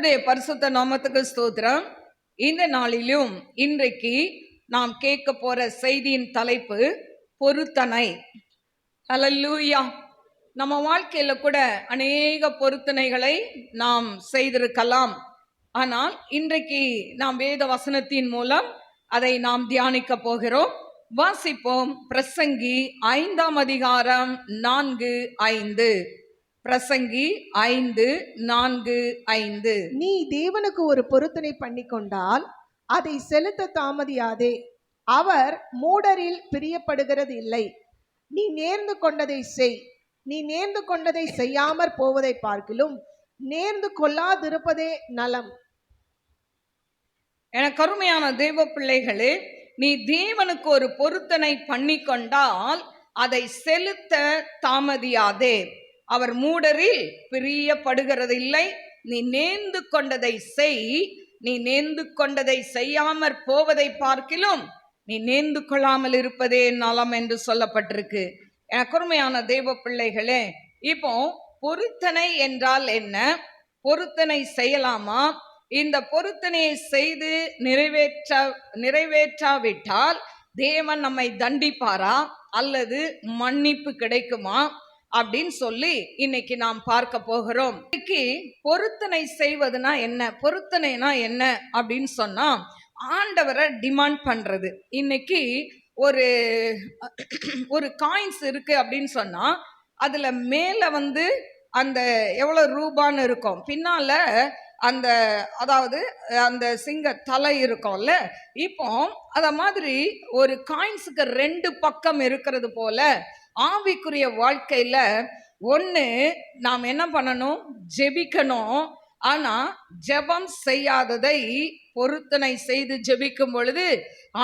கர்த்தருடைய பரிசுத்த நாமத்துக்கு ஸ்தோத்திரம். இந்த நாளிலும் இன்றைக்கு நாம் கேட்க போற செய்தியின் தலைப்பு பொருத்தனை. ஹல்லேலூயா. நம்ம வாழ்க்கையில கூட அநேக பொருத்தனைகளை நாம் செய்திருக்கலாம். ஆனால் இன்றைக்கு நாம் வேத வசனத்தின் மூலம் அதை நாம் தியானிக்க போகிறோம். வாசிப்போம். பிரசங்கி 5ஆம் அதிகாரம் 4:5. பிரசங்கி 5:4-5. நீ தேவனுக்கு ஒரு பொருத்தனை பண்ணி கொண்டால் அதை செலுத்த தாமதியாதே. அவர் மூடரில் பிரியப்படுகிறது இல்லை. நீ நேர்ந்து கொண்டதை செய். நீ நேர்ந்து கொண்டதை செய்யாமற் போவதை பார்க்கிலும் நேர்ந்து கொள்ளாதிருப்பதே நலம். என கருமையான தேவ பிள்ளைகளே, நீ தேவனுக்கு ஒரு பொருத்தனை பண்ணி கொண்டால் அதை செலுத்த தாமதியாதே. அவர் மூடரில் பிரியப்படுகிறது இல்லை. நீ நேர்ந்து கொண்டதை செய். நீ நேர்ந்து கொண்டதை செய்யாமற் போவதை பார்க்கிலும் நீ நேர்ந்து கொள்ளாமல் இருப்பதே நலம் என்று சொல்லப்பட்டிருக்கு. குறுமையான தேவ பிள்ளைகளே, இப்போ பொருத்தனை என்றால் என்ன? பொருத்தனை செய்யலாமா? இந்த பொருத்தனையை செய்து நிறைவேற்றாவிட்டால் தேவன் நம்மை தண்டிப்பாரா அல்லது மன்னிப்பு கிடைக்குமா அப்படின்னு சொல்லி இன்னைக்கு நாம் பார்க்க போகிறோம். இன்னைக்கு பொருத்தனை செய்வதுனா என்ன, பொருத்தனைனா என்ன அப்படின்னு சொன்னா ஆண்டவரை டிமாண்ட் பண்றது. இன்னைக்கு ஒரு காயின்ஸ் இருக்கு அப்படின்னு சொன்னா அதுல மேல அந்த எவ்வளவு ரூபான்னு இருக்கும், பின்னால அதாவது அந்த சிங்க தலை இருக்கும்ல. இப்போ அத மாதிரி ஒரு காயின்ஸுக்கு 2 பக்கம் இருக்கிறது போல ஆவிக்குரிய வாழ்க்கையில ஒண்ணு நாம் என்ன பண்ணணும், ஜெபிக்கணும். ஆனா ஜெபம் செய்யாததை பொருத்தனை செய்து ஜெபிக்கும் பொழுது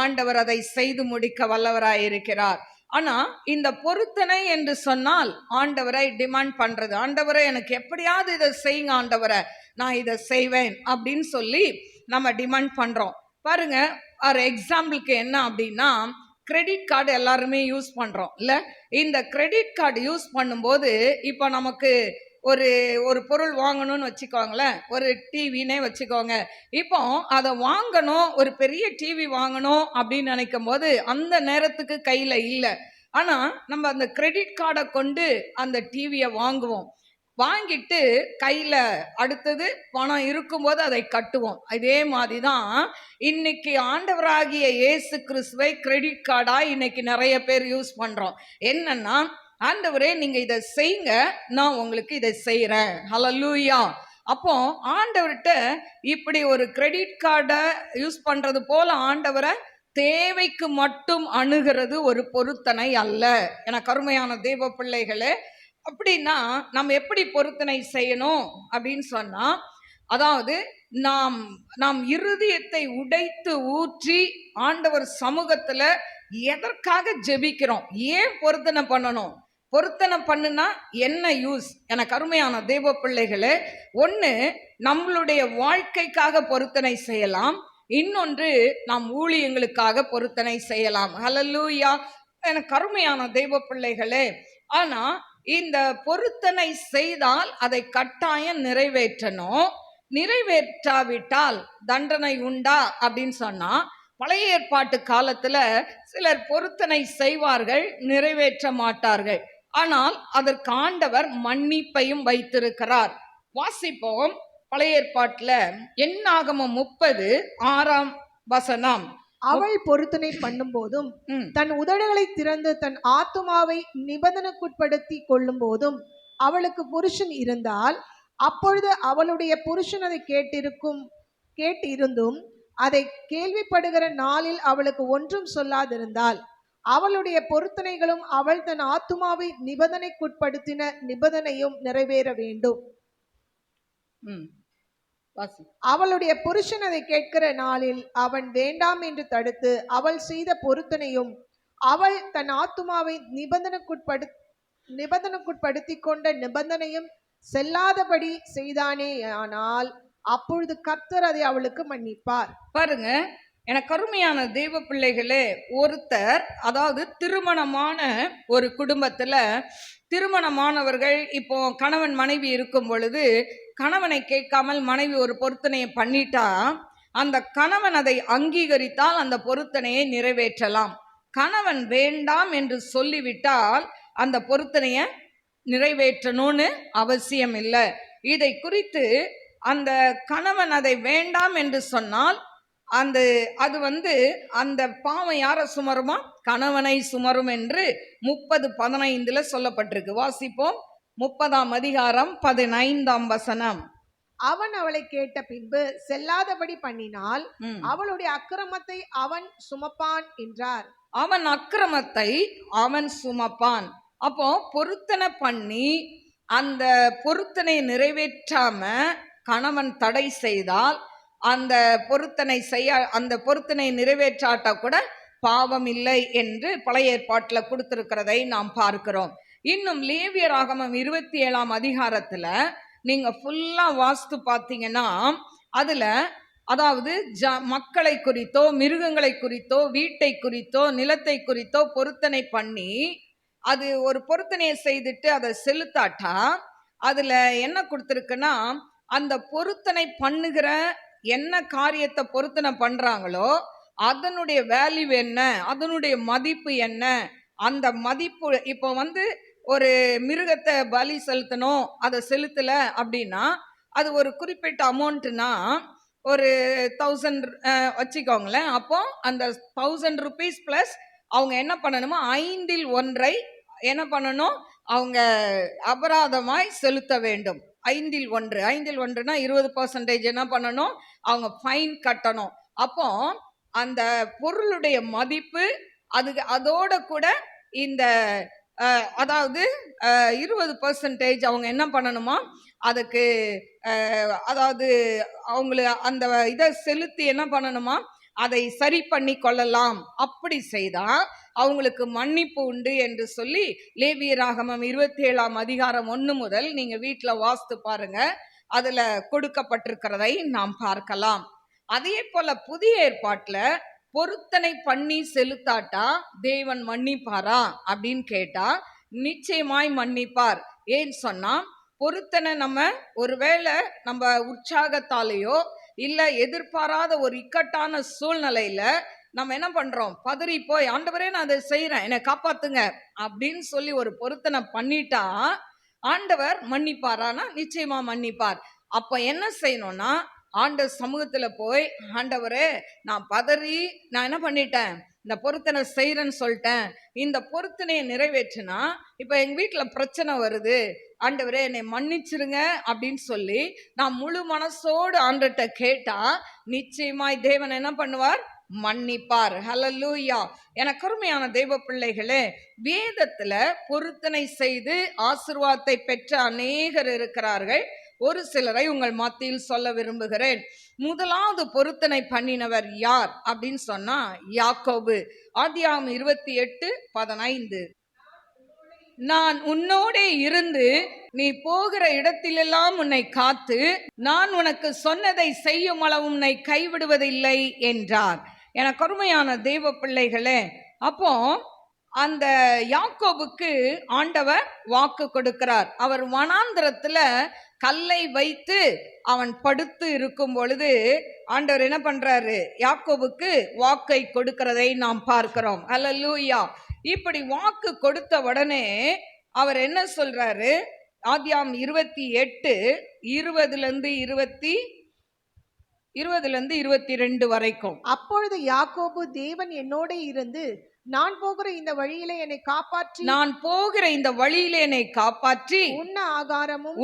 ஆண்டவர் அதை செய்து முடிக்க வல்லவராயிருக்கிறார். ஆனா இந்த பொருத்தனை என்று சொன்னால் ஆண்டவரை டிமாண்ட் பண்றது. ஆண்டவரை எனக்கு எப்படியாவது இதை செய்யுங்க ஆண்டவரை, நான் இதை செய்வேன் அப்படின்னு சொல்லி நம்ம டிமாண்ட் பண்றோம். பாருங்க, ஒரு எக்ஸாம்பிளுக்கு என்ன அப்படின்னா, கிரெடிட் கார்டு எல்லாருமே யூஸ் பண்றோம் இல்ல. இந்த கிரெடிட் கார்டு யூஸ் பண்ணும்போது இப்போ நமக்கு ஒரு பொருள் வாங்கணும்னு வச்சுக்கோங்களேன், ஒரு டிவினே வச்சுக்கோங்க. இப்போ அதை வாங்கணும், ஒரு பெரிய டிவி வாங்கணும் அப்படின்னு நினைக்கும் போது அந்த நேரத்துக்கு கையில இல்லை. ஆனா நம்ம அந்த கிரெடிட் கார்டை கொண்டு அந்த டிவியை வாங்குவோம். வாங்கிட்டு கையில அடுத்தது பணம் இருக்கும்போது அதை கட்டுவோம். இதே மாதிரிதான் இன்னைக்கு ஆண்டவராகிய இயேசு கிறிஸ்துவை கிரெடிட் கார்டா இன்னைக்கு நிறைய பேர் யூஸ் பண்றோம். என்னன்னா, ஆண்டவரே நீங்க இதை செய்யுங்க, நான் உங்களுக்கு இதை செய்யறேன். ஹல்லேலூயா. அப்போ ஆண்டவர்கிட்ட இப்படி ஒரு கிரெடிட் கார்டை யூஸ் பண்றது போல ஆண்டவரை தேவைக்கு மட்டும் அணுகிறது ஒரு பொருத்தனை அல்ல. என கருமையான தேவ பிள்ளைகளே, அப்படின்னா நம்ம எப்படி பொருத்தனை செய்யணும் அப்படின்னு சொன்னா, அதாவது நாம் இருதயத்தை உடைத்து ஊற்றி ஆண்டவர் சமூகத்துல எதற்காக ஜெபிக்கிறோம், ஏன் பொருத்தனை பண்ணணும், பொருத்தனை பண்ணுனா என்ன யூஸ்? எனக்கு அருமையான தேவ பிள்ளைகளே, ஒன்று நம்மளுடைய வாழ்க்கைக்காக பொருத்தனை செய்யலாம், இன்னொன்று நாம் ஊழியங்களுக்காக பொருத்தனை செய்யலாம். ஹல்லேலூயா. எனக்கு அருமையான தேவ பிள்ளைகளே, ஆனா இந்த பொருத்தனை செய்தால் அதை கட்டாயம் நிறைவேற்றணும். நிறைவேற்றாவிட்டால் தண்டனை உண்டா அப்படின்னு சொன்னா, பழைய ஏற்பாட்டு காலத்துல சிலர் பொருத்தனை செய்வார்கள், நிறைவேற்ற மாட்டார்கள். ஆனால் அதற்கு ஆண்டவர் மன்னிப்பையும் வைத்திருக்கிறார். வாசிப்போம். பழைய ஏற்பாட்டுல என்னாகமம் 30:6. அவள் பொருத்தனை பண்ணும் போதும் தன் உதடுகளை திறந்து தன் ஆத்துமாவை நிபந்தனைக்குட்படுத்தி கொள்ளும் போதும் அவளுக்கு புருஷன் இருந்தால், அப்பொழுது அவளுடைய புருஷன் அதை கேட்டிருந்தும் அதை கேள்விப்படுகிற நாளில் அவளுக்கு ஒன்றும் சொல்லாதிருந்தால் அவளுடைய பொருத்தனைகளும் அவள் தன் ஆத்துமாவை நிபந்தனைக்குட்படுத்தின நிபந்தனையும் நிறைவேற வேண்டும். அவளுடைய புருஷன் அதை கேட்கிற நாளில் அவன் வேண்டாம் என்று தடுத்து அவள் செய்த பொருத்தனையும் அவள் தன் ஆத்துமாவை நிபந்தனைக்குட்படுத்தி கொண்ட நிபந்தனையும் செல்லாதபடி செய்தானே, ஆனால் அப்பொழுது கர்த்தர் அதை அவளுக்கு மன்னிப்பார். பாருங்க, எனக்கு அருமையான தெய்வ பிள்ளைகளே, ஒருத்தர், அதாவது திருமணமான ஒரு குடும்பத்துல திருமணமானவர்கள் இப்போ கணவன் மனைவி இருக்கும் பொழுது கணவனை கேட்காமல் மனைவி ஒரு பொருத்தனையை பண்ணிட்டா அந்த கணவன் அதை அங்கீகரித்தால் அந்த பொருத்தனையை நிறைவேற்றலாம். கணவன் வேண்டாம் என்று சொல்லிவிட்டால் அந்த பொருத்தனையை நிறைவேற்றணும்னு அவசியம் இல்லை. இதை குறித்து அந்த கணவன் அதை வேண்டாம் என்று சொன்னால் அது அந்த பாவம் யாரை சுமருமா? கணவனை சுமரும் என்று 30:15 சொல்லப்பட்டிருக்கு. வாசிப்போம். 30ஆம் அதிகாரம் 15ஆம் வசனம். அவன் அவளை கேட்ட பின்பு செல்லாதபடி பண்ணினால் அவளுடைய அக்கிரமத்தை அவன் சுமப்பான் என்றார். அவன் அக்கிரமத்தை அவன் சுமப்பான். அப்போ பொருத்தனை பண்ணி அந்த பொருத்தனை நிறைவேற்றாம கணவன் தடை செய்தால் அந்த பொருத்தனை நிறைவேற்றாட்டா கூட பாவம் இல்லை என்று பழைய ஏற்பாட்டில் கொடுத்திருக்கிறதை நாம் பார்க்கிறோம். இன்னும் லேவியராகமம் 27ஆம் அதிகாரத்துல நீங்க ஃபுல்லா வாஸ்து பார்த்தீங்கன்னா அதுல அதாவது மக்களை குறித்தோ மிருகங்களை குறித்தோ வீட்டை குறித்தோ நிலத்தை குறித்தோ பொருத்தனை பண்ணி அது ஒரு பொருத்தனையை செய்துட்டு அதை செலுத்தாட்டா அதுல என்ன கொடுத்திருக்குன்னா அந்த பொருத்தனை பண்ணுகிற என்ன காரியத்தை பொருத்தனை பண்றாங்களோ அதனுடைய வேல்யூ என்ன, அதனுடைய மதிப்பு என்ன, அந்த மதிப்பு இப்போ ஒரு மிருகத்தை பலி செலுத்தணும், அதை செலுத்தல அப்படின்னா அது ஒரு குறிப்பிட்ட அமௌண்ட்னா ஒரு 1000 வச்சுக்கோங்களேன். அப்போ அந்த 1000 rupees பிளஸ் அவங்க என்ன பண்ணணுமோ 5இல் 1 என்ன பண்ணணும், அவங்க அபராதமாய் செலுத்த வேண்டும். 5இல் 1னா 20% என்ன பண்ணணும், அவங்க ஃபைன் கட்டணும். அப்போ அந்த பொருளுடைய மதிப்பு அதோட கூட இந்த அதாவது 20% அவங்க என்ன பண்ணணுமா அதுக்கு அதாவது அவங்களுக்கு அந்த இதை செலுத்தி என்ன பண்ணணுமா அதை சரி பண்ணி கொள்ளலாம். அப்படி செய்தா அவங்களுக்கு மன்னிப்பு உண்டு என்று சொல்லி லேவியராகமம் 27ஆம் அதிகாரம் 1 முதல் நீங்க வீட்டில் வாஸ்து பாருங்க, அதுல கொடுக்கப்பட்டிருக்கிறதை நாம் பார்க்கலாம். அதே போல புதிய ஏற்பாட்டுல பொருத்தனை பண்ணி செலுத்தாட்டா தேவன் மன்னிப்பாரா அப்படின்னு கேட்டா நிச்சயமாய் மன்னிப்பார். ஏன்னு சொன்னா பொருத்தனை நம்ம ஒருவேளை நம்ம உற்சாகத்தாலேயோ இல்ல எதிர்பாராத ஒரு இக்கட்டான சூழ்நிலையில நம்ம என்ன பண்றோம், பதறி போய் ஆண்டவரே நான் அதை செய்யறேன் என்னை காப்பாத்துங்க அப்படின்னு சொல்லி ஒரு பொருத்தனை பண்ணிட்டா ஆண்டவர் மன்னிப்பாரானா நிச்சயமா மன்னிப்பார். அப்ப என்ன செய்யணும்னா ஆண்டவர் சமூகத்துல போய் ஆண்டவரே நான் பதறி நான் என்ன பண்ணிட்டேன், இந்த பொருத்தனை செய்யறேன்னு சொல்லிட்டேன், இந்த பொருத்தனையை நிறைவேற்றினா இப்ப எங்க வீட்டுல பிரச்சனை வருது, ஆண்டவரே என்னை மன்னிச்சிருங்க அப்படின்னு சொல்லி நான் முழு மனசோடு ஆண்டவர்கிட்ட கேட்டா நிச்சயமாய் தேவன் என்ன பண்ணுவார், மன்னிப்பார். ஹல்லேலூயா. எனக்கு அருமையான தெய்வ பிள்ளைகளே, வேதத்துல பொருத்தனை செய்து ஆசீர்வாதத்தை பெற்ற அநேகர் இருக்கிறார்கள். ஒரு சிலரை உங்கள் மத்தியில் சொல்ல விரும்புகிறேன். முதலாவது பொருத்தனை பண்ணினவர் யார் அப்படின்னு சொன்னா யாக்கோபு. ஆதியாகமம் 28:15. நான் உன்னோடே இருந்து நீ போகிற இடத்திலெல்லாம் உன்னை காத்து நான் உனக்கு சொன்னதை செய்யும் அளவு உன்னை கைவிடுவதில்லை என்றார். எனக்கு அருமையான தெய்வ பிள்ளைகளே, அப்போ அந்த யாக்கோபுக்கு ஆண்டவர் வாக்கு கொடுக்கிறார். அவர் வனாந்திரத்துல கல்லை வைத்து அவன் படுத்து இருக்கும் பொழுது ஆண்டவர் என்ன பண்றாரு, யாக்கோபுக்கு வாக்கை கொடுக்கிறதை நாம் பார்க்கிறோம். அல்லேலூயா. இப்படி வாக்கு கொடுத்த உடனே அவர் என்ன சொல்றாரு, ஆதியாகமம் 28:20-22 வரைக்கும். அப்பொழுது யாக்கோபு தேவன் என்னோட இருந்து நான் போகிற இந்த வழியிலே என்னை காப்பாற்றி உண்ண ஆகாரமும்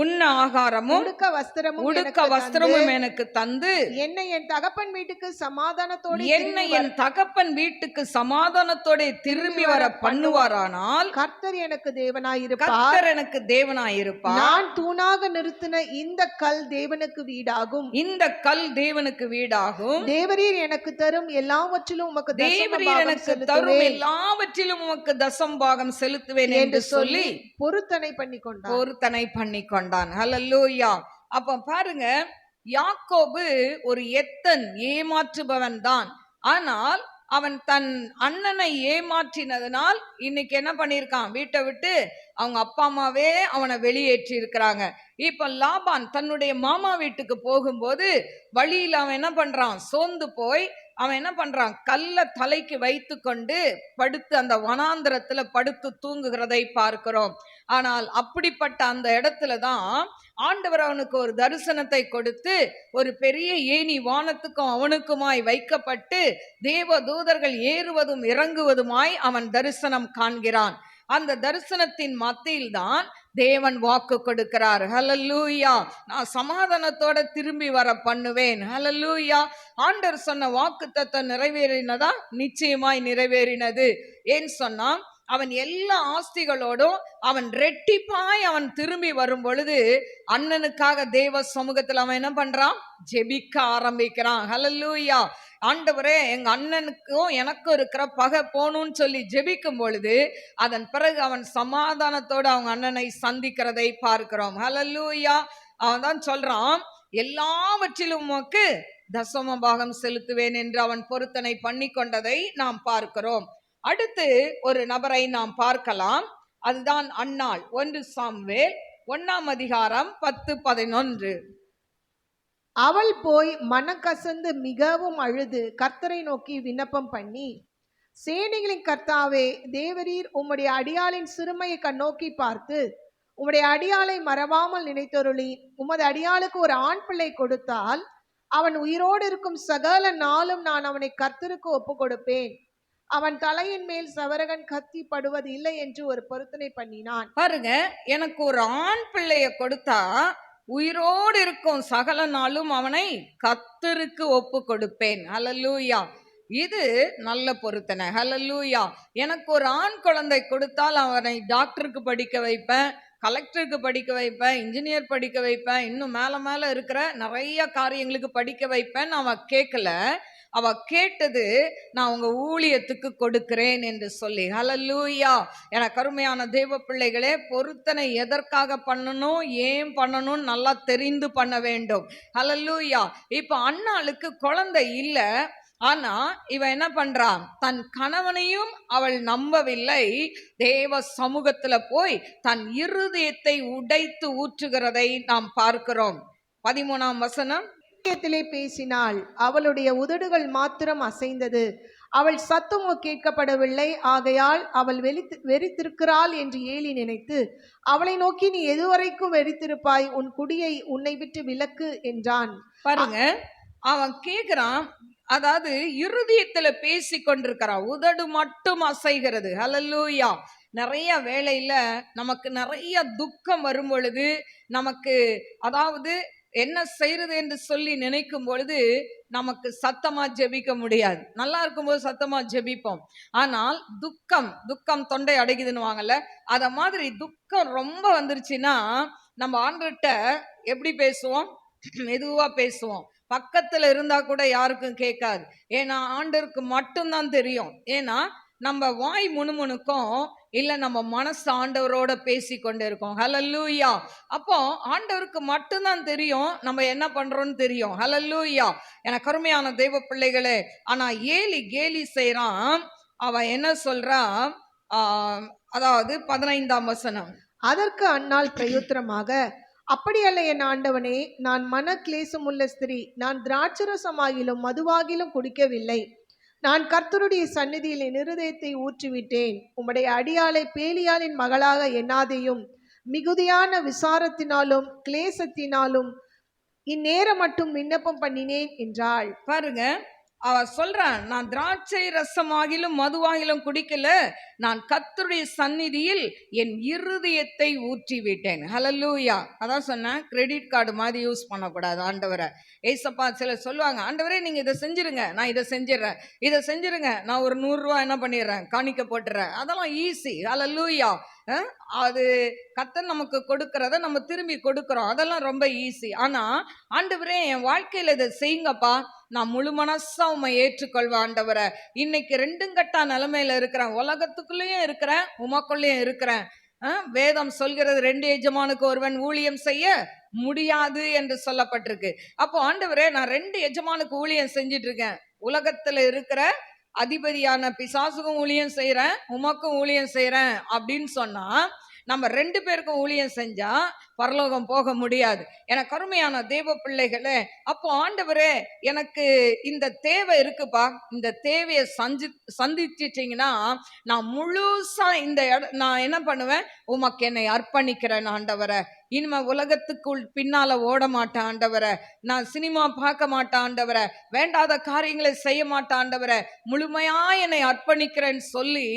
உடுக்க வஸ்திரமும் எனக்கு தந்து என்னை என் தகப்பன் வீட்டுக்கு சமாதானத்தோட திரும்பி வர பண்ணுவாரானால் கர்த்தர் எனக்கு தேவனாயிருப்பார். நான் தூணாக நிறுத்தின இந்த கல் தேவனுக்கு வீடாகும். தேவரீர் எனக்கு தரும் எல்லாவற்றிலும் உமக்கு தசம்பாகம் செலுத்துவேன் என்று சொல்லி பொருத்தனை பண்ணி கொண்டான். ஹல்லேலூயா. அப்ப பாருங்க, யாக்கோபு ஒரு எத்தன் ஏமாற்றுபவன் தான். ஆனால் அவன் தன் அண்ணனை ஏமாற்றினதுனால் இன்னைக்கு என்ன பண்ணியிருக்கான், வீட்டை விட்டு அவங்க அப்பா அம்மாவே அவனை வெளியேற்றி இருக்கிறாங்க. இப்ப லாபான் தன்னுடைய மாமா வீட்டுக்கு போகும்போது வழியில் அவன் என்ன பண்றான், சோர்ந்து போய் அவன் என்ன பண்றான், கல்ல தலைக்கு வைத்து கொண்டு படுத்து அந்த வனாந்திரத்துல படுத்து தூங்குகிறதை பார்க்கிறோம். ஆனால் அப்படிப்பட்ட அந்த இடத்துல தான் ஆண்டவர் அவனுக்கு ஒரு தரிசனத்தை கொடுத்து, ஒரு பெரிய ஏணி வானத்துக்கும் அவனுக்குமாய் வைக்கப்பட்டு தேவ தூதர்கள் ஏறுவதும் இறங்குவதுமாய் அவன் தரிசனம் காண்கிறான். அந்த தரிசனத்தின் மத்தியில் தான் தேவன் வாக்கு கொடுக்கிறார். ஹல்லேலூயா, நான் சமாதானத்தோட திரும்பி வர பண்ணுவேன். ஹல்லேலூயா, ஆண்டவர் சொன்ன வாக்குத்தத்தம் நிறைவேறினதா? நிச்சயமாய் நிறைவேறினது. ஏன் சொன்னா, அவன் எல்லா ஆஸ்திகளோடும் அவன் ரெட்டிப்பாய் அவன் திரும்பி வரும் பொழுது அண்ணனுக்காக தேவ சமூகத்தில் அவன் என்ன பண்றான், ஜெபிக்க ஆரம்பிக்கிறான். ஹல்லேலூயா, ஆண்டவரே எங்க அண்ணனுக்கும் எனக்கும் இருக்கிற பகை போகணும்னு சொல்லி ஜெபிக்கும் பொழுது அதன் பிறகு அவன் சமாதானத்தோடு அவங்க அண்ணனை சந்திக்கிறதை பார்க்கிறோம். ஹல்லேலூயா, அவன் தான் சொல்றான், எல்லாவற்றிலும் உமக்கு தசம பாகம் செலுத்துவேன் என்று அவன் பொருத்தனை பண்ணி கொண்டதை நாம் பார்க்கிறோம். அடுத்து ஒரு நபரை நாம் பார்க்கலாம், அதுதான் அன்னாள். 1 சாமுவேல் 1:10-11. அவள் போய் மனக்கசந்து மிகவும் அழுது கர்த்தரை நோக்கி விண்ணப்பம் பண்ணி, சேனைகளின் கர்த்தாவே, தேவரீர் உம்முடைய அடியாளின் சிறுமையை கண்ணோக்கி பார்த்து உம்முடைய அடியாளை மறவாமல் நினைத்தருளி உமது அடியாளுக்கு ஒரு ஆண் பிள்ளை கொடுத்தால் அவன் உயிரோடு இருக்கும் சகல நாளும் நான் அவனை கர்த்தருக்கு ஒப்பு கொடுப்பேன். அவன் தலையின் மேல் சவரகன் கத்தி படுவது இல்லை என்று ஒரு பொருத்தனை பண்ணினான். பாருங்க, எனக்கு ஒரு ஆண் பிள்ளைய கொடுத்தா உயிரோடு இருக்கும் சகல நாளும் அவனை கர்த்தருக்கு ஒப்பு கொடுப்பேன். ஹல்லேலூயா, இது நல்ல பொருத்தனை. ஹல்லேலூயா, எனக்கு ஒரு ஆண் குழந்தை கொடுத்தால் அவனை டாக்டருக்கு படிக்க வைப்பேன், கலெக்டருக்கு படிக்க வைப்பேன், இன்ஜினியர் படிக்க வைப்பேன், இன்னும் மேல இருக்கிற நிறைய காரியங்களுக்கு படிக்க வைப்பேன். அவன் கேட்கல, அவ கேட்டது நான் உங்க ஊழியத்துக்கு கொடுக்கிறேன் என்று சொல்லி. ஹல்லேலூயா, எனக்கு அருமையான தேவ பிள்ளைகளே, பொருத்தனை எதற்காக பண்ணணும், ஏன் பண்ணணும் நல்லா தெரிந்து பண்ண வேண்டும். ஹல்லேலூயா, இப்ப அன்னாளுக்கு குழந்தை இல்லை, ஆனா இவன் என்ன பண்றான், தன் கணவனையும் அவள் நம்பவில்லை, தேவ சமூகத்துல போய் தன் இருதயத்தை உடைத்து ஊற்றுகிறதை நாம் பார்க்கிறோம். 13ஆம் வசனம். பேசினாள், அவளுடைய உதடுகள் மாத்திரம் அசைந்தது, அவள் சத்தமோ கேட்கப்படவில்லை, ஆகையால் அவள் வெறித்திருக்கிறாள் என்று ஏலி நினைத்து அவளை நோக்கி, நீ எதுவரைக்கும் வெறித்திருப்பாய், உன் குடியை உன்னை விட்டு விலக்கு என்றான். பாருங்க, அவன் கேட்கிறான், அதாவது இருதயத்துல பேசி கொண்டிருக்கிறான், உதடு மட்டும் அசைகிறது. ஹல்லேலூயா, நிறைய வேளையில நமக்கு நிறைய துக்கம் வரும் பொழுது நமக்கு அதாவது என்ன செய்யறது என்று சொல்லி நினைக்கும் பொழுது நமக்கு சத்தமா ஜெபிக்க முடியாது. நல்லா இருக்கும்போது சத்தமா ஜெபிப்போம், ஆனால் துக்கம் தொண்டை அடைக்குதுன்னு வாங்கல, அத மாதிரி துக்கம் ரொம்ப வந்துருச்சுன்னா நம்ம ஆண்டவர்கிட்ட எப்படி பேசுவோம், மெதுவா பேசுவோம். பக்கத்துல இருந்தா கூட யாருக்கும் கேட்காது, ஏன்னா ஆண்டவருக்கு மட்டும்தான் தெரியும். ஏன்னா நம்ம வாய் முணுமுணுக்கும், இல்ல நம்ம மனசு ஆண்டவரோட பேசி கொண்டு இருக்கோம். ஹல்லேலூயா, அப்போ ஆண்டவருக்கு மட்டும்தான் தெரியும் நம்ம என்ன பண்றோம்னு தெரியும். ஹல்லேலூயா, எனக்கு அருமையான தெய்வ பிள்ளைகளே, ஆனா ஏலி கேலி செய்யறான். அவன் என்ன சொல்றான், அதாவது 15ஆம் வசனம். அதற்கு அன்னாள் பிரயுத்தரமாக, அப்படியல்ல என் ஆண்டவனே, நான் மன கிளேசமுள்ள ஸ்திரீ, நான் திராட்சரசமாகிலும் மதுவாகிலும் குடிக்கவில்லை, நான் கர்த்தருடைய சந்நிதியில் என் இருதயத்தை ஊற்றிவிட்டேன், உம்முடைய அடியாளை பேலியாளின் மகளாக எண்ணாதையும், மிகுதியான விசாரத்தினாலும் கிளேசத்தினாலும் இந்நேரம் மட்டும் விண்ணப்பம் பண்ணினேன் என்றாள். பாருங்க, அவ சொல்றான், நான் திராட்சை ரசமாகிலும் மதுவாகிலும் குடிக்கல, நான் கர்த்தருடைய சந்நிதியில் என் இருதயத்தை ஊற்றி விட்டேன். ஹல்லேலூயா, அதான் சொன்னேன், கிரெடிட் கார்டு மாதிரி யூஸ் பண்ணக்கூடாது ஆண்டவரை. ஏசப்பா சிலர் சொல்லுவாங்க, ஆண்டவரே நீங்க இதை செஞ்சிருங்க, நான் இதை செஞ்சிடறேன், இதை செஞ்சிருங்க, நான் ஒரு 100 ரூபா என்ன பண்ணிடுறேன், காணிக்க போட்டுறேன், அதெல்லாம் ஈஸி. ஹல்லேலூயா, அது கர்த்தர் நமக்கு கொடுக்கறத நம்ம திரும்பி கொடுக்கிறோம், அதெல்லாம் ரொம்ப ஈஸி. ஆனா ஆண்டவரே என் வாழ்க்கையில இதை செய்யுங்கப்பா, நான் முழு மனசா உண்மை ஏற்றுக்கொள்வேன் ஆண்டவரை. இன்னைக்கு 2 கட்டா நிலைமையில இருக்கிறேன், உலகத்துக்குள்ளேயும் இருக்கிறேன், உமக்குள்ளேயும் இருக்கிறேன். வேதம் சொல்கிறது 2 எஜமானுக்கு ஒருவன் ஊழியம் செய்ய முடியாது என்று சொல்லப்பட்டிருக்கு. அப்போ ஆண்டவரே நான் 2 எஜமானுக்கு ஊழியம் செஞ்சிட்டு இருக்கேன், உலகத்துல இருக்கிற அதிபதியான பிசாசுக்கும் ஊழியம் செய்யறேன், உமக்கும் ஊழியம் செய்யறேன் அப்படின்னு சொன்னா நம்ம 2 பேருக்கும் ஊழியம் செஞ்சா பரலோகம் போக முடியாது. எனக்கு அருமையான தேவ பிள்ளைகளே, அப்போ ஆண்டவரே எனக்கு இந்த தேவை இருக்குப்பா, இந்த தேவையை சந்திச்சிட்டீங்கன்னா நான் முழுசா நான் என்ன பண்ணுவேன், உமக்கு என்னை அர்ப்பணிக்கிறேன் ஆண்டவரே. இனிமே உலகத்துக்குள் பின்னால ஓட மாட்டேன் ஆண்டவரே, நான் சினிமா பார்க்க மாட்டேன் ஆண்டவரே, வேண்டாத காரியங்களை செய்ய மாட்டேன் ஆண்டவரே, முழுமையா என்னை அர்ப்பணிக்கிறேன்னு சொல்லி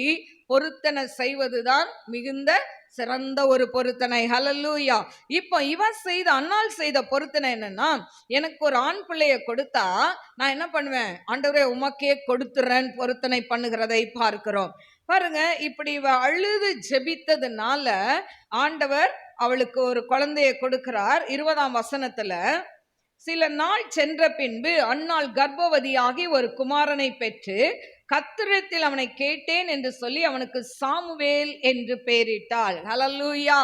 பொருத்தனை செய்வதுதான் மிகுந்த சிறந்த ஒரு பொருத்தனை. ஹல்லேலூயா. இப்போ அன்னாள் செய்த பொருத்தனை என்னன்னா, எனக்கு ஒரு ஆண் பிள்ளைய கொடுத்தா நான் என்ன பண்ணுவேன், ஆண்டவரே உமக்கே கொடுத்துறேன் பொருத்தனை பண்ணுகிறதை பார்க்கிறோம். பாருங்க, இப்படி இவ அழுது ஜெபித்ததுனால ஆண்டவர் அவளுக்கு ஒரு குழந்தைய கொடுக்கிறார். 20ஆம் வசனத்துல, சில நாள் சென்ற பின்பு அன்னாள் கர்ப்பவதியாகி ஒரு குமாரனை பெற்று கர்த்தரிடத்தில் அவனை கேட்டேன் என்று சொல்லி அவனுக்கு சாமுவேல் என்று பெயரிட்டாள். ஹல்லேலூயா.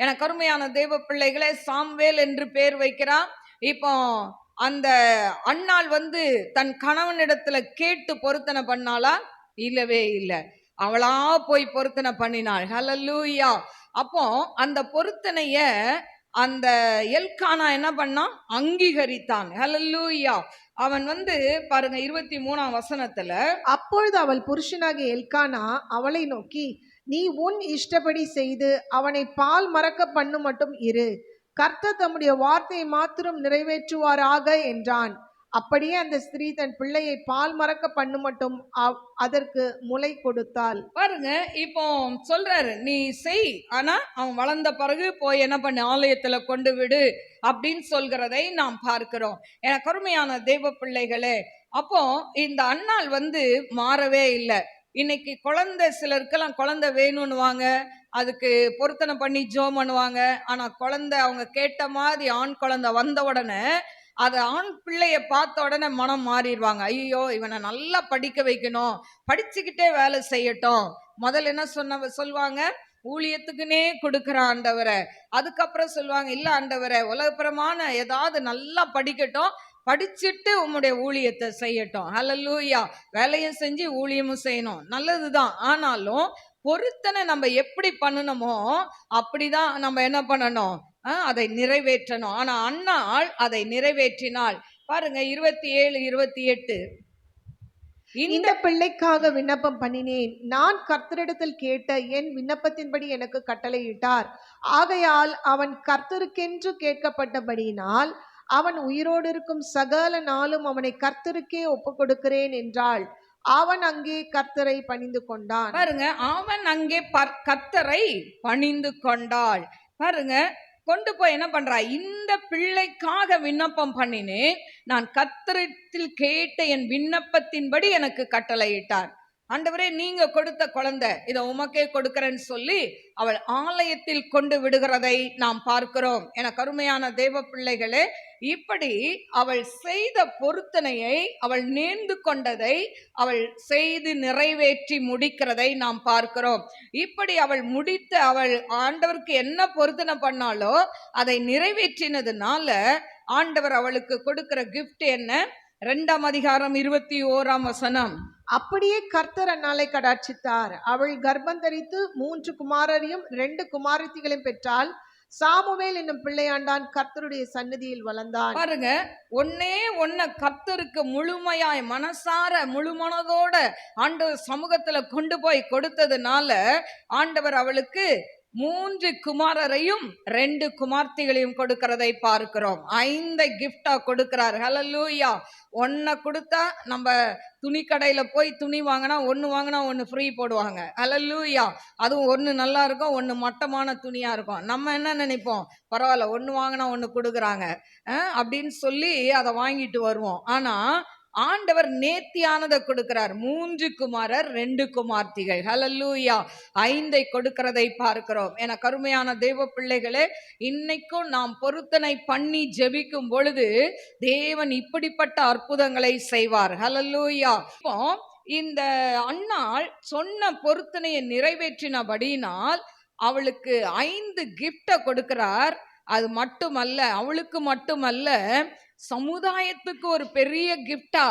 எனக்கு அருமையான தேவ பிள்ளைகளே, சாமுவேல் என்று பெயர் வைக்கிறான். இப்போ அந்த அன்னாள் தன் கணவனிடத்துல கேட்டு பொருத்தனை பண்ணாளா? இல்லவே இல்லை, அவளா போய் பொருத்தனை பண்ணினாள். ஹல்லேலூயா. அப்போ அந்த பொருத்தனைய அந்த எல்கானா என்ன பண்ணான்? அங்கீகரித்தான். ஹல்லேலூயா. அவன் பாருங்க 23ஆம் வசனத்துல, அப்பொழுது அவள் புருஷனாகிய எல்கானா அவளை நோக்கி, நீ உன் இஷ்டப்படி செய்து அவனை பால் மறக்க பண்ணு மட்டும் இரு, கர்த்தர் தம்முடைய வார்த்தையை மாத்திரம் நிறைவேற்றுவாராக என்றான். அப்படியே அந்த ஸ்திரீ தன் பிள்ளையை பால் மறக்க பண்ணு மட்டும் அதற்கு முளை கொடுத்தாள். பாருங்க, இப்போ சொல்றாரு, நீ செய், ஆனா அவன் வளர்ந்த பிறகு போய் என்ன பண்ணு, ஆலயத்துல கொண்டு விடு அப்படின்னு சொல்கிறதை நாம் பார்க்கிறோம். எனக்கு அருமையான தேவ பிள்ளைகளே, அப்போ இந்த அன்னாள் மாறவே இல்லை. இன்னைக்கு குழந்தை, சிலருக்கெல்லாம் குழந்தை வேணும்னுவாங்க, அதுக்கு பொருத்தனை பண்ணி ஜோம் பண்ணுவாங்க. ஆனா குழந்தை அவங்க கேட்ட மாதிரி ஆண் குழந்தை வந்த உடனே அதை ஆண் பிள்ளைய பார்த்த உடனே மனம் மாறிடுவாங்க. ஐயோ, இவனை நல்லா படிக்க வைக்கணும், படிச்சுக்கிட்டே வேலை செய்யட்டும். முதல்ல என்ன சொல்லுவாங்க, ஊழியத்துக்குன்னே கொடுக்குற ஆண்டவரை. அதுக்கப்புறம் சொல்லுவாங்க, இல்ல ஆண்டவரை, உலகப்புறமான ஏதாவது நல்லா படிக்கட்டும், படிச்சுட்டு உம்முடைய ஊழியத்தை செய்யட்டும். ஹல்லேலூயா. வேலையும் செஞ்சு ஊழியமும் செய்யணும், நல்லதுதான். ஆனாலும் பொருத்தனை நம்ம எப்படி பண்ணணுமோ அப்படிதான் நம்ம என்ன பண்ணணும், அதை நிறைவேற்றணும். ஆனா அன்னாள் அதை நிறைவேற்றினாள். பாருங்க 27, 28, இந்த பிள்ளைக்காக விண்ணப்பம் பண்ணினேன், நான் கர்த்தரிடத்தில் கேட்ட என் விண்ணப்பத்தின்படி எனக்கு கட்டளையிட்டார், ஆகையால் அவன் கர்த்தருக்கென்று கேட்கப்பட்டபடியினால் அவன் உயிரோடு இருக்கும் சகல நாளும் அவனை கர்த்தருக்கே ஒப்பு கொடுக்கிறேன் என்றாள். அவன் அங்கே கர்த்தரை பணிந்து கொண்டான். பாருங்க, அவன் அங்கே கர்த்தரை பணிந்து கொண்டாள். பாருங்க, கொண்டு போய் என்ன பண்றா, இந்த பிள்ளைக்காக விண்ணப்பம் பண்ணினேன், நான் கர்த்தரிடத்தில் கேட்ட என் விண்ணப்பத்தின்படி எனக்கு கட்டளையிட்டார். ஆண்டவரே, நீங்க கொடுத்த குழந்தை இதை உமக்கே கொடுக்கிறேன்னு சொல்லி அவள் ஆலயத்தில் கொண்டு விடுகிறதை நாம் பார்க்கிறோம். என கருமையான தேவ பிள்ளைகளே, இப்படி அவள் செய்த பொருத்தனையை, அவள் நேர்ந்து கொண்டதை அவள் செய்து நிறைவேற்றி முடிக்கிறதை நாம் பார்க்கிறோம். இப்படி அவள் அவள் ஆண்டவருக்கு என்ன பொருத்தனை பண்ணாலோ அதை நிறைவேற்றினதுனால ஆண்டவர் அவளுக்கு கொடுக்கிற கிஃப்ட் என்ன? 2ஆம் அதிகாரம் 21ஆம் வசனம். அப்படியே கர்த்தர் அன்னாளை கடாட்சித்தார், அவள் கர்ப்பம் தரித்து 3 குமாரரையும் 2 குமாரத்திகளையும் பெற்றாள். சாமுவேல் என்னும் பிள்ளையாண்டான் கர்த்தருடைய சந்நிதியில் வளர்ந்தான். பாருங்க, ஒன்ன கர்த்தருக்கு முழுமையாய் மனசார முழு மனதோட ஆண்டவர் சமூகத்துல கொண்டு போய் கொடுத்ததுனால ஆண்டவர் அவளுக்கு 3 குமாரரையும் 2 குமார்த்திகளையும் கொடுக்கிறதை பார்க்கிறோம். 5 கிஃப்டா கொடுக்கிறார். ஹல்லேலூயா. 1 கொடுத்தா நம்ம துணி கடையில போய் துணி வாங்கினா 1 வாங்கினா 1 ஃப்ரீ போடுவாங்க. ஹல்லேலூயா. அதுவும் 1 நல்லா இருக்கும், 1 மட்டமான துணியா இருக்கும். நம்ம என்ன நினைப்போம், பரவாயில்ல 1 வாங்கினா 1 கொடுக்குறாங்க அப்படின்னு சொல்லி அதை வாங்கிட்டு வருவோம். ஆனா ஆண்டவர் நேர்த்தியானதை கொடுக்கிறார். 3 குமாரர் 2 குமார்த்திகள். ஹல்லேலூயா. 5 கொடுக்கிறதை பார்க்கிறோம். என கருமையான தேவ பிள்ளைகளே, இன்னைக்கும் நாம் பொருத்தனை பண்ணி ஜெபிக்கும் பொழுது தேவன் இப்படிப்பட்ட அற்புதங்களை செய்வார். ஹல்லேலூயா. இப்போ இந்த அன்னாள் சொன்ன பொருத்தனையை நிறைவேற்றினபடியினால் அவளுக்கு 5 கிஃப்ட கொடுக்கிறார். அது மட்டுமல்ல, அவளுக்கு மட்டுமல்ல, சமுதாயத்துக்கு ஒரு பெரிய கிஃப்டா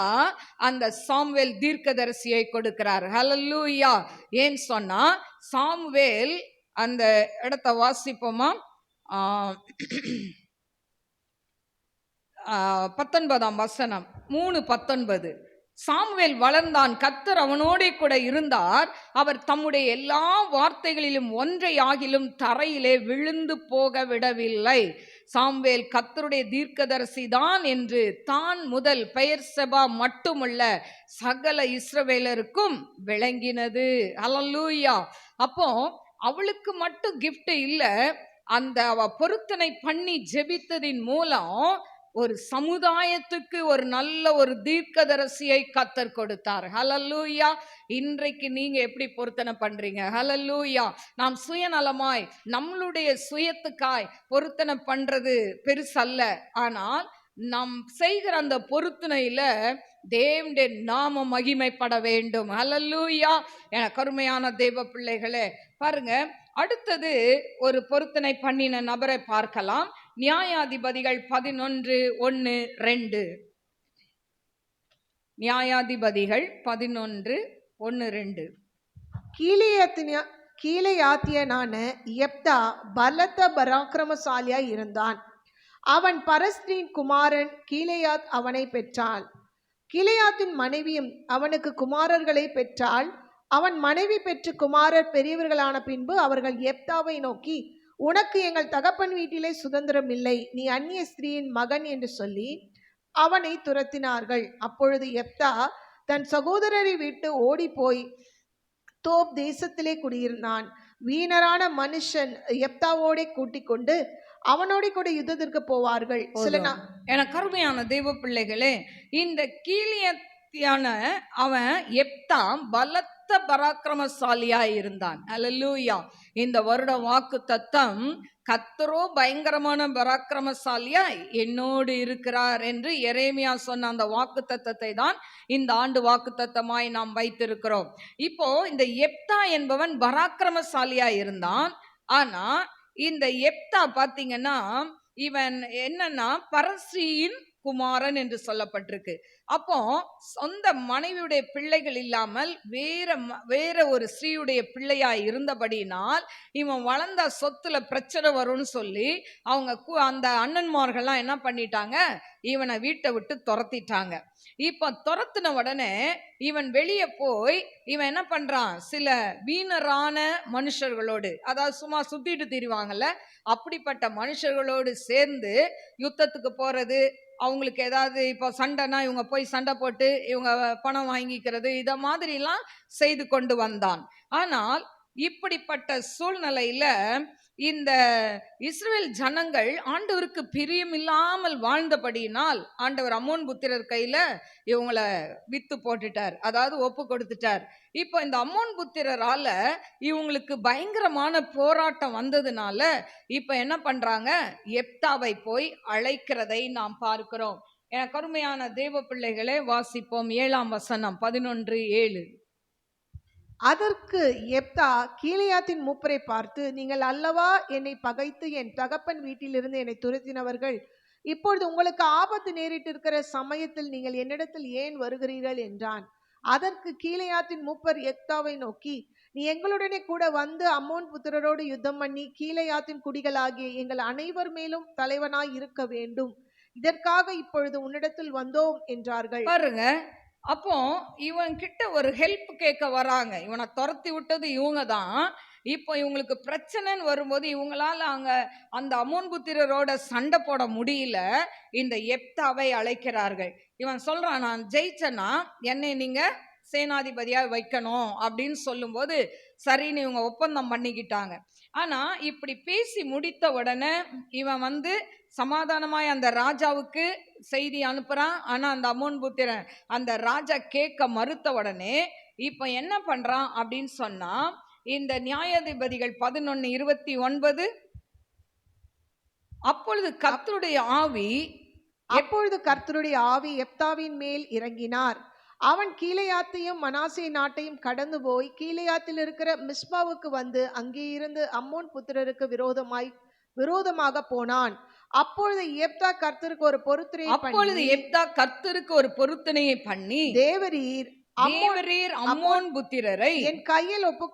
அந்த சாமுவேல் தீர்க்கதரிசியை கொடுக்கிறார். ஹல்லேலூயா. ஏன் சொன்னா சாமுவேல் அந்த இடத்தை வாசிப்போமா? 19ஆம் வசனம் 3:19. சாமுவேல் வளர்ந்தான், கர்த்தர் அவனோடே கூட இருந்தார், அவர் தம்முடைய எல்லா வார்த்தைகளிலும் ஒன்றையாகிலும் தரையிலே விழுந்து போக விடவில்லை. சாமுவேல் கர்த்தருடைய தீர்க்கதரிசி தான் என்று தான் முதல் பெயர்செபா மட்டுமல்ல சகல இஸ்ரவேலருக்கும் விளங்கினது. ஹல்லேலூயா. அப்போ அவளுக்கு மட்டும் கிஃப்ட் இல்ல, அந்த அவ பொருத்தனை பண்ணி ஜெபித்ததின் மூலம் ஒரு சமுதாயத்துக்கு ஒரு நல்ல ஒரு தீர்க்கதரிசியை கர்த்தர் கொடுத்தார். ஹல்லேலூயா. இன்றைக்கு நீங்க எப்படி பொருத்தனை பண்றீங்க? ஹல்லேலூயா. நாம் சுயநலமாய் நம்மளுடைய சுயத்துக்காய் பொருத்தனை பண்றது பெருசல்ல. ஆனால் நாம் செய்கிற அந்த பொருத்தனையில தேவனுடைய நாமம் மகிமைப்பட வேண்டும். ஹல்லேலூயா. என கருமையான தேவ பிள்ளைகளே, பாருங்க, அடுத்தது ஒரு பொருத்தனை பண்ணின நபரை பார்க்கலாம். நியாயாதிபதிகள் 11:1-2. நியாயாதிபதிகள் 11:1-2. கீலேயாத்தியனான யெப்தா பலத்த பராக்கிரமசாலியாய் இருந்தான். அவன் பரஸ்திரின் குமாரன் கீலேயாத் அவனை பெற்றாள். கீலேயாத்தின் மனைவியும் அவனுக்கு குமாரர்களை பெற்றாள். அவன் மனைவி பெற்று குமாரர் பெரியவர்களான பின்பு அவர்கள் யெப்தாவை நோக்கி, உனக்கு எங்கள் தகப்பன் வீட்டிலே சுதந்திரம் இல்லை, நீ அந்நிய ஸ்திரீயின் மகன் என்று சொல்லி அவனை துரத்தினார்கள். அப்பொழுது யெப்தா தன் சகோதரரை விட்டு ஓடி போய் தோப் தேசத்திலே குடியிருந்தான். வீணரான மனுஷன் யெப்தாவோட கூட்டிக் கொண்டு அவனோட கூட யுத்தத்திற்கு போவார்கள். என கருமையான தெய்வ பிள்ளைகளே, இந்த கீலியத்தியான அவன் யெப்தா பலத்த பராக்கிரமசாலியா இருந்தான். ஹல்லேலூயா. இந்த வருட வாக்கு தத்தம், கர்த்தரோ பயங்கரமான பராக்கிரமசாலியா என்னோடு இருக்கிறார் என்று எரேமியா சொன்ன அந்த வாக்கு தத்தத்தை தான் இந்த ஆண்டு வாக்கு தத்தமாய் நாம் வைத்திருக்கிறோம். இப்போ இந்த யெப்தா என்பவன் பராக்கிரமசாலியா இருந்தான். ஆனா இந்த யெப்தா பாத்தீங்கன்னா இவன் என்னன்னா பரஸ்திரியின் குமாரன் என்று சொல்லப்பட்டிருக்கு. அப்போ சொந்த மனைவியுடைய பிள்ளைகள் இல்லாமல் வேற ஒரு ஸ்ரீயுடைய பிள்ளையா இருந்தபடினால் இவன் வளர்ந்த சொத்துல பிரச்சனை வரும்னு சொல்லி அவங்க அந்த அண்ணன்மார்கள்லாம் என்ன பண்ணிட்டாங்க, இவனை வீட்டை விட்டு துரத்திட்டாங்க. இப்ப துரத்தின உடனே இவன் வெளியே போய் இவன் என்ன பண்றான், சில வீணரான மனுஷர்களோடு, அதாவது சும்மா சுத்திட்டு திரிவாங்கல்ல, அப்படிப்பட்ட மனுஷர்களோடு சேர்ந்து யுத்தத்துக்கு போறது, அவங்களுக்கு ஏதாவது இப்போ சண்டைனா இவங்க போய் சண்டை போட்டு இவங்க பணம் வாங்கிக்கிறது, இத மாதிரிலாம் செய்து கொண்டு வந்தான். ஆனால் இப்படிப்பட்ட சூழ்நிலையில இந்த இஸ்ரவேல் ஜனங்கள் ஆண்டவருக்கு பிரியமில்லாமல் வாழ்ந்தபடியினால் ஆண்டவர் அம்மோன் புத்திரர் கையில இவங்கள வித்து போட்டுட்டார், அதாவது ஒப்பு கொடுத்துட்டார். இப்போ இந்த அம்மோன் புத்திரரால இவங்களுக்கு பயங்கரமான போராட்டம் வந்ததுனால இப்ப என்ன பண்றாங்க, யெப்தாவை போய் அழைக்கிறதை நாம் பார்க்கிறோம். என கருமையான தேவ பிள்ளைகளே, வாசிப்போம் 7ஆம் வசனம் 11:7. அதற்கு யெப்தா கீலேயாத்தின் மூப்பரை பார்த்து, நீங்கள் அல்லவா என்னை பகைத்து என் தகப்பன் வீட்டிலிருந்து என்னை துரத்தினவர்கள், இப்பொழுது உங்களுக்கு ஆபத்து நேரிட்டு இருக்கிற சமயத்தில் நீங்கள் என்னிடத்தில் ஏன் வருகிறீர்கள் என்றான். அதற்கு கீலேயாத்தின் மூப்பர் யெப்தாவை நோக்கி, நீ எங்களுடனே கூட வந்து அம்மோன் புத்திரரோடு யுத்தம் பண்ணி கீலேயாத்தின் குடிகளாகிய எங்கள் அனைவர் மேலும் தலைவனாய் இருக்க வேண்டும், இதற்காக இப்பொழுது உன்னிடத்தில் வந்தோம் என்றார்கள். பாருங்க, அப்போ இவன் கிட்ட ஒரு ஹெல்ப் கேட்க வராங்க. இவனை துரத்தி விட்டது இவங்க தான். இப்போ இவங்களுக்கு பிரச்சனைன்னு வரும்போது இவங்களால அங்க அந்த அம்மோன் புத்திரரோட சண்டை போட முடியல, இந்த யெப்தாவை அழைக்கிறார்கள். இவன் சொல்றான், நான் ஜெயிச்சேன்னா என்னை நீங்க சேனாதிபதியா வைக்கணும் அப்படின்னு சொல்லும்போது சரின்னு இவங்க ஒப்பந்தம் பண்ணிக்கிட்டாங்க. ஆனா இப்படி பேசி முடித்த உடனே இவன் வந்து சமாதானமாய் அந்த ராஜாவுக்கு செய்தி அனுப்புறான். ஆனா அந்த அம்மோன் புத்திரன் அந்த ராஜா கேட்க மறுத்த உடனே இப்ப என்ன பண்றான் அப்படின்னு சொன்னா, இந்த நியாயாதிபதிகள் 11:29, அப்பொழுது கர்த்தருடைய ஆவி யெப்தாவின் மேல் இறங்கினார். அவன் கீலேயாத்தையும் மனாசே நாட்டையும் கடந்து போய் கீலேயாத்தில் இருக்கிற மிஸ்பாவுக்கு வந்து அங்கே இருந்து அம்மோன் புத்திரருக்கு விரோதமாக போனான். அப்பொழுது எப்தா கர்த்தருக்கு ஒரு பொருத்தனை அப்பொழுது பண்ணி, எப்தா கர்த்தருக்கு ஒரு பொருத்தனையை பண்ணி, தேவரீர் தேவரீர் அம்மோன் புத்திரரை என் கையில் ஒப்பு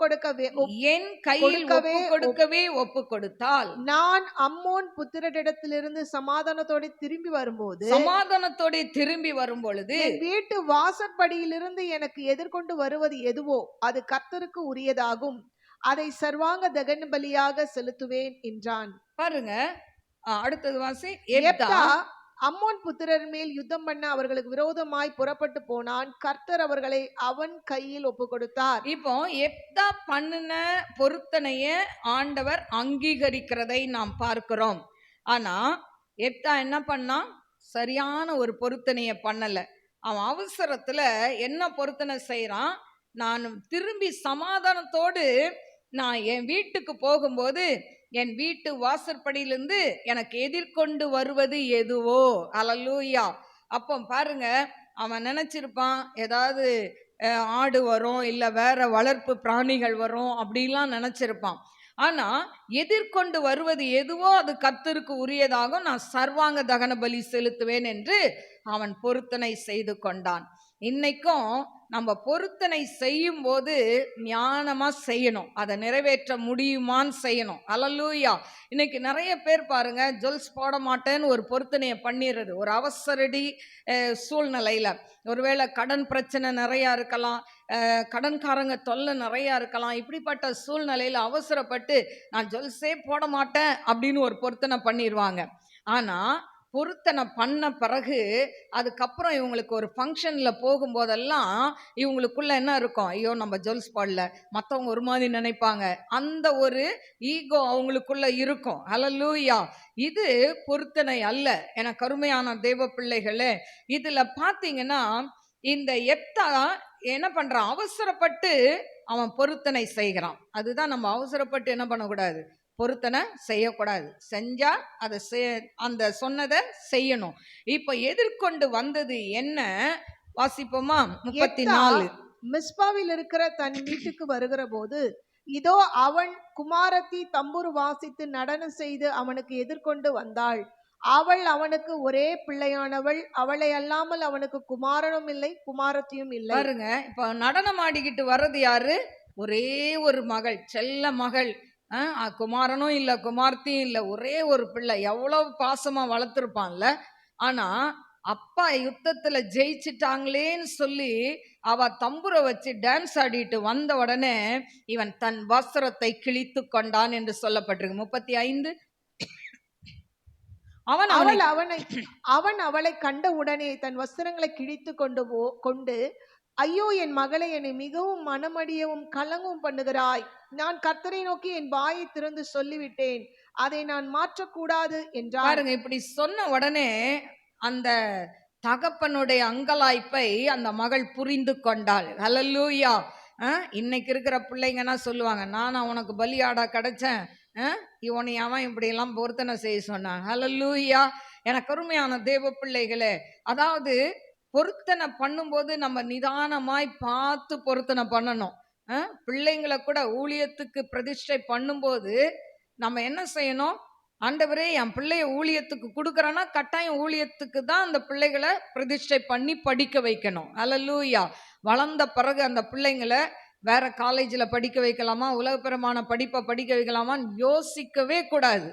என் கையில் கொடுக்கவே ஒப்பு கொடுத்தால், நான் அம்மோன் புத்திரரிடத்திலிருந்து சமாதானத்தோடு திரும்பி வரும்போது, சமாதானத்தோட திரும்பி வரும் பொழுது, என் வீட்டு வாசற்படியிலிருந்து எனக்கு எதிர்கொண்டு வருவது எதுவோ அது கர்த்தருக்கு உரியதாகும், அதை சர்வாங்க தகன பலியாக செலுத்துவேன் என்றான். பாருங்க. அடுத்தது வாசி. எப்தா அம்மோன் புத்திரர் மேல் யுத்தம் பண்ண அவர்களுக்கு விரோதமாய் புறப்பட்டு போனான். கர்த்தர் அவர்களை அவன் கையில் ஒப்பு கொடுத்தார். இப்போ எப்தா பண்ணின பொருத்தனைய ஆண்டவர் அங்கீகரிக்கிறதை நாம் பார்க்கிறோம். ஆனா எப்தா என்ன பண்ணா? சரியான ஒரு பொருத்தனைய பண்ணல. அவன் அவசரத்துல என்ன பொருத்தனை செய்யறான்? நான் திரும்பி சமாதானத்தோடு நான் என் வீட்டுக்கு போகும்போது என் வீட்டு வாசற்படியிலிருந்து எனக்கு எதிர்கொண்டு வருவது எதுவோ. அல்லேலூயா. அப்போ பாருங்க, அவன் நினைச்சிருப்பான் ஏதாவது ஆடு வரும், இல்லை வேற வளர்ப்பு பிராணிகள் வரும் அப்படிலாம் நினைச்சிருப்பான். ஆனா எதிர்கொண்டு வருவது எதுவோ அது கர்த்தருக்கு உரியதாகும், நான் சர்வாங்க தகன பலி செலுத்துவேன் என்று அவன் பொருத்தனை செய்து கொண்டான். இன்னைக்கும் நம்ம பொருத்தனை செய்யும் போது ஞானமா செய்யணும், அதை நிறைவேற்ற முடியுமான்னு செய்யணும். அல்லேலூயா. இன்னைக்கு நிறைய பேர் பாருங்க, ஜுவல்ஸ் போட மாட்டேன்னு ஒரு பொருத்தனையை பண்ணிடுறது. ஒரு அவசரடி சூழ்நிலையில, ஒருவேளை கடன் பிரச்சனை நிறையா இருக்கலாம், கடன்காரங்க தொல்லை நிறையா இருக்கலாம். இப்படிப்பட்ட சூழ்நிலையில அவசரப்பட்டு நான் ஜுவல்ஸே போட மாட்டேன் அப்படின்னு ஒரு பொருத்தனை பண்ணிடுவாங்க. ஆனா பொருத்தனை பண்ண பிறகு அதுக்கப்புறம் இவங்களுக்கு ஒரு ஃபங்க்ஷனில் போகும்போதெல்லாம் இவங்களுக்குள்ள என்ன இருக்கும்? ஐயோ நம்ம ஜுவல்ஸ் போடல, மற்றவங்க ஒரு மாதிரி நினைப்பாங்க, அந்த ஒரு ஈகோ அவங்களுக்குள்ள இருக்கும். அல்லேலூயா. இது பொருத்தனை அல்ல. என கருமையான தேவ பிள்ளைகளே, இதில் பார்த்தீங்கன்னா இந்த எப்தா என்ன பண்ணுறான்? அவசரப்பட்டு அவன் பொருத்தனை செய்கிறான். அதுதான் நம்ம அவசரப்பட்டு என்ன பண்ணக்கூடாது? பொருத்தனை செய்யக்கூடாது. செஞ்சா அதை அந்த சொன்னதை செய்யணும். இப்ப எதிர்கொண்டு வந்தது என்ன? வாசிப்போமா? 34. மிஸ்பாவில் இருக்கிற தன் வீட்டுக்கு வருகிற போது, இதோ அவன் குமாரத்தி தம்புரு வாசித்து நடனம் செய்து அவனுக்கு எதிர்கொண்டு வந்தாள். அவள் அவனுக்கு ஒரே பிள்ளையானவள், அவளை அல்லாமல் அவனுக்கு குமாரனும் இல்லை குமாரத்தியும் இல்லை. பாருங்க, இப்ப நடனம் ஆடிக்கிட்டு வர்றது யாரு? ஒரே ஒரு மகள், செல்ல மகள். குமாரனும் இல்லை குமார்த்தியும் இல்லை, ஒரே ஒரு பிள்ளை. எவ்வளவு பாசமா வளர்த்துருப்பான்ல. ஆனா அப்பா யுத்தத்துல ஜெயிச்சிட்டாங்களேன்னு சொல்லி அவ தம்புரை வச்சு டான்ஸ் ஆடிட்டு வந்த உடனே இவன் தன் வஸ்திரத்தை கிழித்து கொண்டான் என்று சொல்லப்பட்டிருக்கு. 35. அவன் அவளை கண்ட உடனே தன் வஸ்திரங்களை கிழித்து கொண்டு ஐயோ என் மகளை என்னை மிகவும் மனமடியவும் கலங்கவும் பண்ணுகிறாய். நான் கர்த்தரை நோக்கி என் வாயை திறந்து சொல்லிவிட்டேன், அதை நான் மாற்றக்கூடாது என்றார். பாருங்க, இப்படி சொன்ன உடனே அந்த தகப்பனுடைய அங்கலாய்ப்பை அந்த மகள் புரிந்து கொண்டாள். ஹல்லேலூயா. இன்னைக்கு இருக்கிற பிள்ளைங்கன்னா சொல்லுவாங்க, நான் உனக்கு பலியாடா கிடைச்சேன், இவனை அவன் இப்படியெல்லாம் பொருத்தனை செய்ய சொன்னான். ஹல்லேலூயா. எனக்கு அருமையான தேவ பிள்ளைகளே, அதாவது பொருத்தனை பண்ணும்போது நம்ம நிதானமாய் பார்த்து பொருத்தனை பண்ணணும். பிள்ளைங்களை கூட ஊழியத்துக்கு பிரதிஷ்டை பண்ணும்போது நம்ம என்ன செய்யணும்? ஆண்டவரே, என் பிள்ளைய ஊழியத்துக்கு கொடுக்குறேன்னா கட்டாயம் ஊழியத்துக்கு தான் அந்த பிள்ளைகளை பிரதிஷ்டை பண்ணி படிக்க வைக்கணும். அல்லேலூயா. வளர்ந்த பிறகு அந்த பிள்ளைங்களை வேற காலேஜில் படிக்க வைக்கலாமா, உலகப்பிரமான படிப்பை படிக்க வைக்கலாமான்னு யோசிக்கவே கூடாது.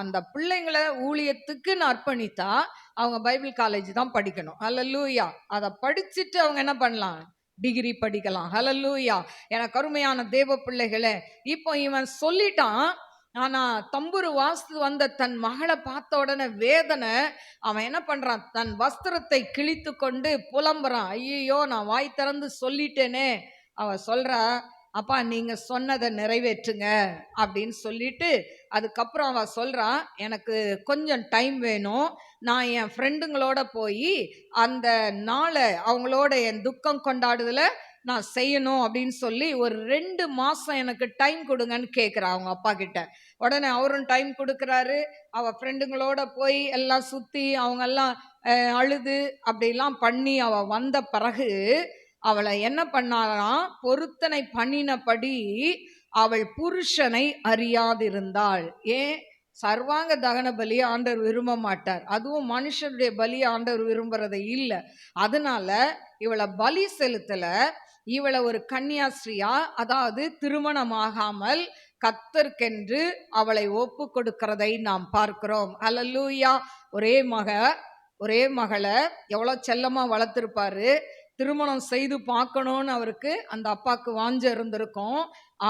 அந்த பிள்ளைங்களை ஊழியத்துக்கு அர்ப்பணித்தா அவங்க பைபிள் காலேஜ் தான் படிக்கணும். ஹல்லேலூயா. அதை படிச்சுட்டு அவங்க என்ன பண்ணலாம்? டிகிரி படிக்கலாம். ஹல்லேலூயா. எனக்கு அருமையான தேவ பிள்ளைகளே, இப்போ இவன் சொல்லிட்டான். ஆனா தம்புரு வாசித்து வந்த தன் மகளை பார்த்த உடனே வேதனை. அவன் என்ன பண்றான்? தன் வஸ்திரத்தை கிழித்து கொண்டு புலம்புறான். ஐயோ, நான் வாய் திறந்து சொல்லிட்டேனே. அவ சொல்றா, அப்பா நீங்க சொன்னதை நிறைவேற்றுங்க அப்படின்னு சொல்லிட்டு அதுக்கப்புறம் அவ சொல்றா, எனக்கு கொஞ்சம் டைம் வேணும், நான் என் ஃப்ரெண்டுங்களோட போய் அந்த நாளை அவங்களோட என் துக்கம் கொண்டாடுதல நான் செய்யணும் அப்படின்னு சொல்லி ஒரு 2 மாசம் எனக்கு டைம் கொடுங்கன்னு கேட்குறா அவங்க அப்பா கிட்ட. உடனே அவரும் டைம் கொடுக்குறாரு. அவ ஃப்ரெண்டுங்களோட போய் எல்லாம் சுற்றி அவங்கெல்லாம் அழுது அப்படிலாம் பண்ணி அவ வந்த பிறகு அவளை என்ன பண்ணாலாம்? பொருத்தனை பண்ணினபடி அவள் புருஷனை அறியாதிருந்தாள். ஏன்? சர்வாங்க தகன பலியை ஆண்டவர் விரும்ப மாட்டார். அதுவும் மனுஷருடைய பலியை ஆண்டவர் விரும்புறதை இல்லை. அதனால இவளை பலி செலுத்தல. இவளை ஒரு கன்னியாஸ்திரியா, அதாவது திருமணமாகாமல் கர்த்தருக்கென்று அவளை ஒப்பு கொடுக்கிறதை நாம் பார்க்கிறோம். அல்லேலூயா. ஒரே மகளை எவ்வளவு செல்லமா வளர்த்திருப்பாரு. திருமணம் செய்து பார்க்கணும்னு அவருக்கு அந்த அப்பாவுக்கு வாஞ்ச இருந்திருக்கும்.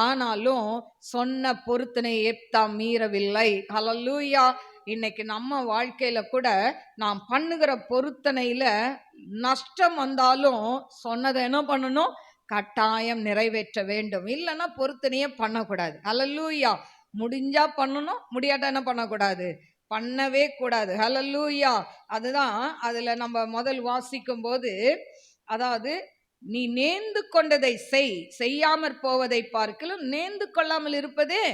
ஆனாலும் சொன்ன பொருத்தனை எப்தா மீறவில்லை. ஹல்லேலூயா. இன்னைக்கு நம்ம வாழ்க்கையில கூட நாம் பண்ணுகிற பொருத்தனையில நஷ்டம் வந்தாலும் சொன்னதை என்ன பண்ணணும்? கட்டாயம் நிறைவேற்ற வேண்டும். இல்லைன்னா பொருத்தனையே பண்ணக்கூடாது. ஹல்லேலூயா. முடிஞ்சா பண்ணணும், முடியாட்டா என்ன பண்ணக்கூடாது? பண்ணவே கூடாது. ஹல்லேலூயா. அதுதான் அதுல நம்ம முதல் வாசிக்கும் போது, அதாவது நீ நேர்ந்து கொண்டதை செய்யாமற் போவதை பார்க்கலும் நேர்ந்து கொள்ளாமல் இருப்பதே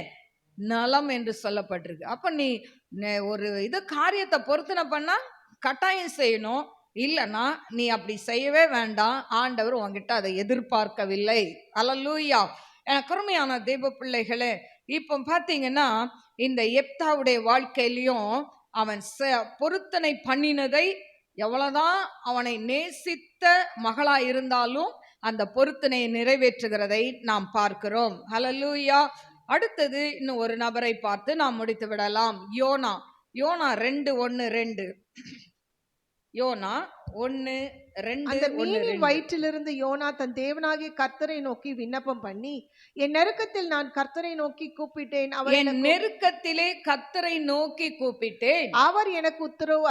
நலம் என்று சொல்லப்பட்டிருக்கு. அப்ப நீ ஒரு காரியத்தை பொருத்தனை பண்ணா கட்டாயம் செய்யணும். இல்லைன்னா நீ அப்படி செய்யவே வேண்டாம். ஆண்டவர் உங்ககிட்ட அதை எதிர்பார்க்கவில்லை. அல்லேலூயா. கருமையான தெய்வ பிள்ளைகளே, இப்போ பார்த்தீங்கன்னா இந்த எப்தாவுடைய வாழ்க்கையிலையும் அவன் பொருத்தனை பண்ணினதை, எவ்வளவுதான் அவனை நேசித்த மகளா இருந்தாலும் அந்த பொருத்தனையை நிறைவேற்றுகிறதை நாம் பார்க்கிறோம். ஹல்லேலூயா. அடுத்தது இன்னும் ஒரு நபரை பார்த்து நாம் முடித்து விடலாம். யோனா 2:1-2. யோனா 1:2. அந்த மீனின் வயிற்றிலிருந்து யோனா தன் தேவனாகிய கர்த்தரை நோக்கி விண்ணப்பம் பண்ணி, என் நெருக்கத்தில் நான் கர்த்தரை நோக்கி கூப்பிட்டேன், நெருக்கத்திலே கர்த்தரை நோக்கி கூப்பிட்டேன், அவர் எனக்கு உத்தரவு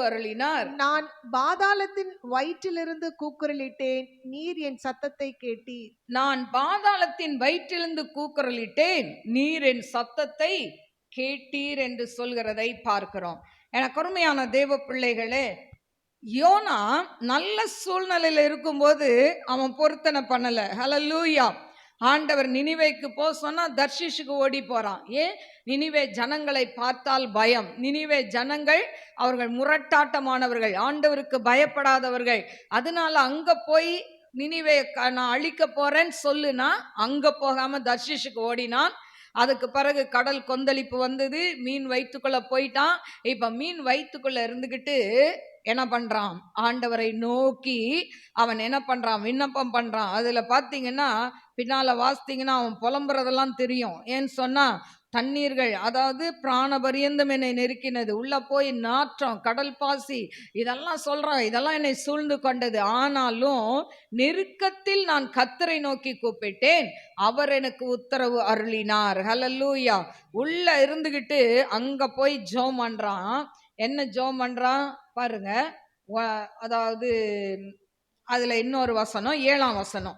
அருளினார். நான் பாதாளத்தின் வயிற்றிலிருந்து கூக்குரலிட்டேன், நீர் என் சத்தத்தை கேட்டீர். நான் பாதாளத்தின் வயிற்றிலிருந்து கூக்குரலிட்டேன், நீர் என் சத்தத்தை கேட்டீர் என்று சொல்கிறதை பார்க்கிறோம். எனக்கு அருமையான தேவ பிள்ளைகளே, யோனா நல்ல சூழ்நிலையில இருக்கும்போது அவன் பொருத்தனை பண்ணல. ஹல்லேலூயா. ஆண்டவர் நினிவேக்கு போ சொன்னா தர்ஷீஷுக்கு ஓடி போறான். ஏன்? நினிவே ஜனங்களை பார்த்தால் பயம். நினிவே ஜனங்கள் அவர்கள் முரட்டாட்டமானவர்கள், ஆண்டவருக்கு பயப்படாதவர்கள். அதனால அங்க போய் நினிவே நான் அழிக்க போறேன்னு சொல்லுனா அங்க போகாம தர்ஷீஷுக்கு ஓடினான். அதுக்கு பிறகு கடல் கொந்தளிப்பு வந்தது, மீன் வயிற்றுக்குள்ள போயிட்டான். இப்ப மீன் வயிற்றுக்குள்ள இருந்துகிட்டு என்ன பண்றான்? ஆண்டவரை நோக்கி அவன் என்ன பண்றான்? விண்ணப்பம் பண்றான். அதுல பாத்தீங்கன்னா பின்னால வாசித்தீங்கன்னா அவன் புலம்புறதெல்லாம் தெரியும். ஏன்னு சொன்னா தண்ணீர்கள், அதாவது பிராணபரியந்தம் என்னை நெருக்கினது, உள்ள போய் நாற்றம், கடல் பாசி, இதெல்லாம் சொல்றான். இதெல்லாம் என்னை சூழ்ந்து கொண்டது. ஆனாலும் நெருக்கத்தில் நான் கர்த்தரை நோக்கி கூப்பிட்டேன், அவர் எனக்கு உத்தரவு அருளினார். ஹல்லேலூயா. உள்ள இருந்துகிட்டு அங்க போய் ஜெபம் பண்றான். என்ன ஜெபம் பண்றான் பாருங்க. அதாவது அதுல இன்னொரு வசனம், 7ஆம் வசனம்.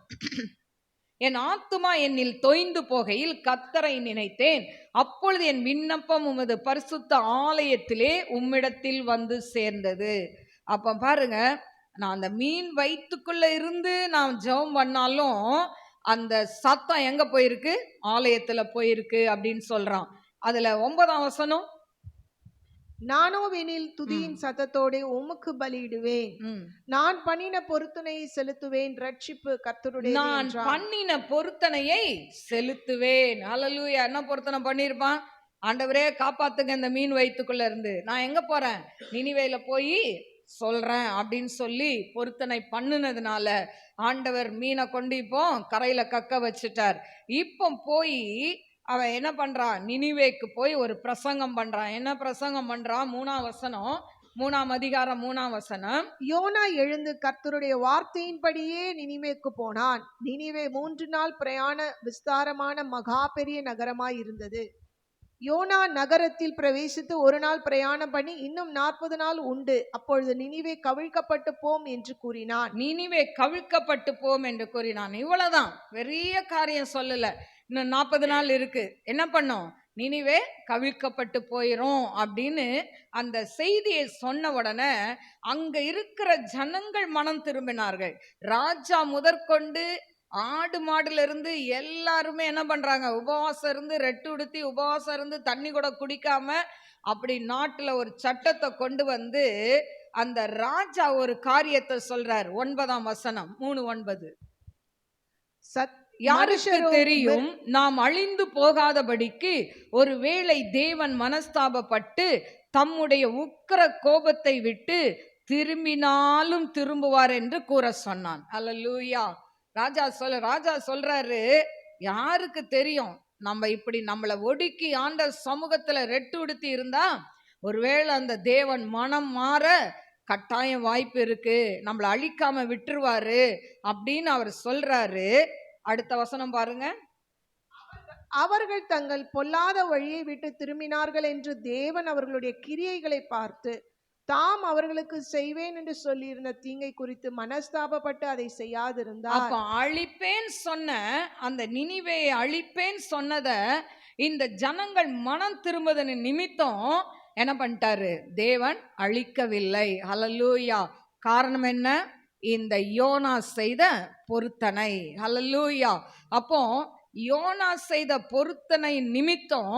என் ஆத்துமா என்னில் தொய்ந்து போகையில் கர்த்தரை நினைத்தேன், அப்பொழுது என் விண்ணப்பம் உமது பரிசுத்த ஆலயத்திலே உம்மிடத்தில் வந்து சேர்ந்தது. அப்ப பாருங்க, நான் அந்த மீன் வயிற்றுக்குள்ள இருந்து நான் ஜெபம் பண்ணாலும் அந்த சத்தம் எங்க போயிருக்கு? ஆலயத்துல போயிருக்கு அப்படின்னு சொல்றான். அதுல 9ஆம் வசனம், நானோவெனில் துதியின் சத்தத்தோட உமக்கு பலியிடுவேன், நான் பண்ணின பொருத்தனையை செலுத்துவேன், ரட்சிப்பு கர்த்தருடையது. நான் பண்ணின பொருத்தனையை செலுத்துவேன். ஹல்லேலூயா. என்ன பொருத்தனை பண்ணிருப்பான்? ஆண்டவரே காப்பாத்துங்க இந்த மீன் வயிற்றுக்குள்ள இருந்து, நான் எங்க போறேன்? நினிவேல போய் சொல்றேன் அப்படின்னு சொல்லி பொருத்தனை பண்ணுனதுனால ஆண்டவர் மீனை கொண்டு இப்போ கரையில கக்க வச்சுட்டார். இப்போ போய் அவன் என்ன பண்றான்? நினிவேக்கு போய் ஒரு பிரசங்கம் பண்றான். என்ன பிரசங்கம் பண்றான்? 3ஆம் வசனம், 3ஆம் அதிகாரம் 3ஆம் வசனம். யோனா எழுந்து கர்த்தருடைய வார்த்தையின்படியே நினிவேக்கு போனான். நினிவே 3 நாள் பிரயாண விஸ்தாரமான மகா பெரிய நகரமாய் இருந்தது. யோனா நகரத்தில் பிரவேசித்து 1 நாள் பிரயாணம் பண்ணி இன்னும் 40 நாள் உண்டு. அப்பொழுது நினிவே கவிழ்க்கப்பட்டு போம் என்று கூறினான். நினிவே கவிழ்க்கப்பட்டு போம் என்று கூறினான். இவ்வளவுதான், பெரிய காரியம் சொல்லல. இன்னும் 40 நாள் இருக்கு. என்ன பண்ணும்? நினிவே கவிழ்க்கப்பட்டு போயிரும் அப்படின்னு அந்த செய்தியை சொன்ன உடனே அங்க இருக்கிற ஜனங்கள் மனம் திரும்பினார்கள். ராஜா முதற்கொண்டு ஆடு மாடுல இருந்து எல்லாருமே என்ன பண்றாங்க? உபவாசம் இருந்து, ரெட்டு உடுத்தி உபவாசம் இருந்து, தண்ணி கூட குடிக்காம அப்படி நாட்டுல ஒரு சட்டத்தை கொண்டு வந்து அந்த ராஜா ஒரு காரியத்தை சொல்றார். 9ஆம் வசனம், 3:9. யாருக்கு மனுஷரும் தெரியும் நாம் அழிந்து போகாதபடிக்கு ஒருவேளை தேவன் மனஸ்தாபப்பட்டு தம்முடைய உக்கிர கோபத்தை விட்டு திரும்பினாலும் திரும்புவார் என்று கூற சொன்னான். அல்லேலூயா. ராஜா சொல்றாரு, யாருக்கு தெரியும் நம்ம இப்படி நம்மளை ஒடுக்கி ஆண்ட சமூகத்துல ரெட்டு உடுத்தி இருந்தா ஒருவேளை அந்த தேவன் மனம் மாற கட்டாயம் வாய்ப்பு இருக்கு, நம்மளை அழிக்காம விட்டுருவாரு அப்படின்னு அவர் சொல்றாரு. அடுத்த வசனம் பாருங்க. அவர்கள் தங்கள் பொல்லாத வழியை விட்டு திரும்பினார்கள் என்று தேவன் அவர்களுடைய கிரியைகளை பார்த்து தாம் அவர்களுக்கு செய்வேன் என்று சொல்லியிருந்த தீங்கை குறித்து மனஸ்தாபப்பட்டு அதை செய்யாதிருந்தார். அப்ப அழிப்பேன் சொன்ன அந்த நினிவேயை அழிப்பேன் சொன்னத இந்த ஜனங்கள் மனம் திரும்புவதன் நிமித்தம் என்ன பண்ணிட்டாரு? தேவன் அழிக்கவில்லை. ஹல்லேலூயா. காரணம் என்ன? இந்த யோனா செய்த பொருத்தனை. ஹல்லேலூயா. அப்போ யோனா செய்த பொருத்தனை நிமித்தம்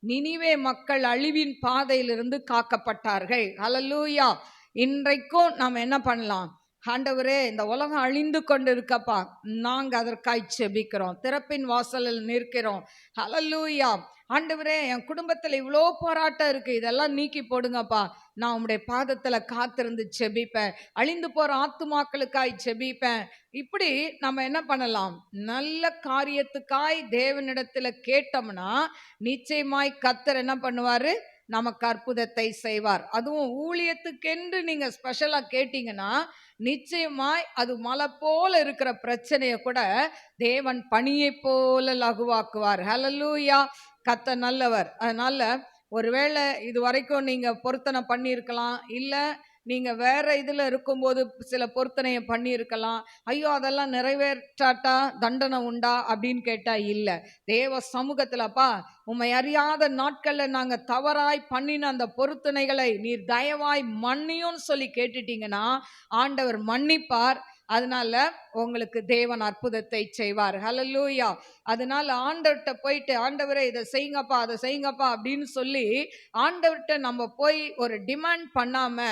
நினிவே மக்கள் அழிவின் பாதையிலிருந்து காக்கப்பட்டார்கள். ஹல்லேலூயா. இன்றைக்கும் நாம் என்ன பண்ணலாம்? ஆண்டவரே, இந்த உலகம் அழிந்து கொண்டு இருக்கப்பா, நாங்க அதற்காய் செபிக்கிறோம், திறப்பின் வாசலில் நிற்கிறோம். ஹல்லேலூயா. ஆண்டவரே, என் குடும்பத்தில் இவ்வளோ போராட்டம் இருக்கு, இதெல்லாம் நீக்கி போடுங்கப்பா. நான் உம்முடைய பாதத்தில் காத்திருந்து செபிப்பேன், அழிந்து போற ஆத்துமாக்களுக்காய் செபிப்பேன். இப்படி நம்ம என்ன பண்ணலாம்? நல்ல காரியத்துக்காய் தேவனிடத்துல கேட்டோம்னா நிச்சயமாய் கர்த்தர் என்ன பண்ணுவாரு? நமக்கு அற்புதத்தை செய்வார். அதுவும் ஊழியத்துக்கென்று நீங்க ஸ்பெஷலா கேட்டீங்கன்னா நிச்சயமாய் அது மலை போல இருக்கிற பிரச்சனையை கூட தேவன் பனியை போல லகுவாக்குவார். ஹல்லேலூயா. கர்த்தர் நல்லவர். அதனால ஒருவேளை இது வரைக்கும் நீங்க பொருத்தனை பண்ணியிருக்கலாம், இல்லை நீங்க வேற இதுல இருக்கும்போது சில பொருத்தனையை பண்ணியிருக்கலாம். ஐயோ, அதெல்லாம் நிறைவேற்றாட்டா தண்டனை உண்டா அப்படின்னு கேட்டா இல்லை. தேவ சமூகத்துலப்பா, உம்மை அறியாத நாட்கள்ல நாங்க தவறாய் பண்ணின அந்த பொருத்தனைகளை நீர் தயவாய் மன்னியும் சொல்லி கேட்டுட்டீங்கன்னா ஆண்டவர் மன்னிப்பார். அதனால உங்களுக்கு தேவன் அற்புதத்தை செய்வார். ஹல்லேலூயா. அதனால ஆண்டவர்கிட்ட போயிட்டு, ஆண்டவரே இதை செய்யுங்கப்பா அதை செய்யுங்கப்பா அப்படின்னு சொல்லி ஆண்டவர்கிட்ட நம்ம போய் ஒரு டிமாண்ட் பண்ணாம